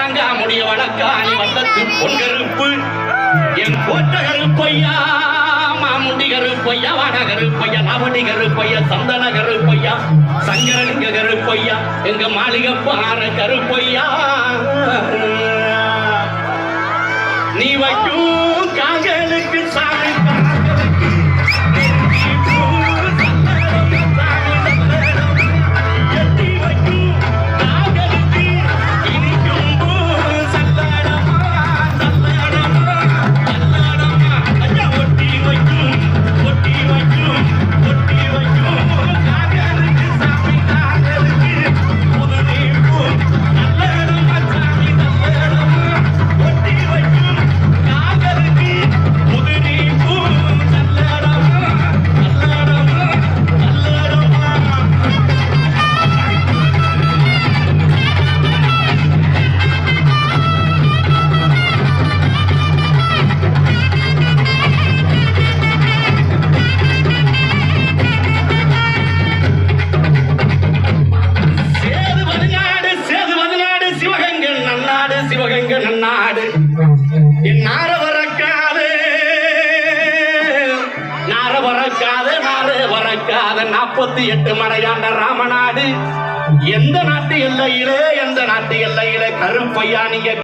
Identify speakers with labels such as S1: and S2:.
S1: வணங்கா முடிய வழக்காணி வல்லத்து பொன்கருப்பு என் கோட்ட கருப்பையா மாமுண்டி கருப்பையா வட கருப்பையா நவடி கருப்பையா சந்தன கருப்பையா சங்கரலிங்க கருப்பையா எங்க மாளிகை பாற கருப்பையா நீ வைக்கும் காகலுக்கு சாமி சிவகங்கை நன்னாடு என் நார வரக்காத 48 மலையாண்ட ராமநாடு எந்த நாட்டு எல்லையிலே கருப்பையா நீங்க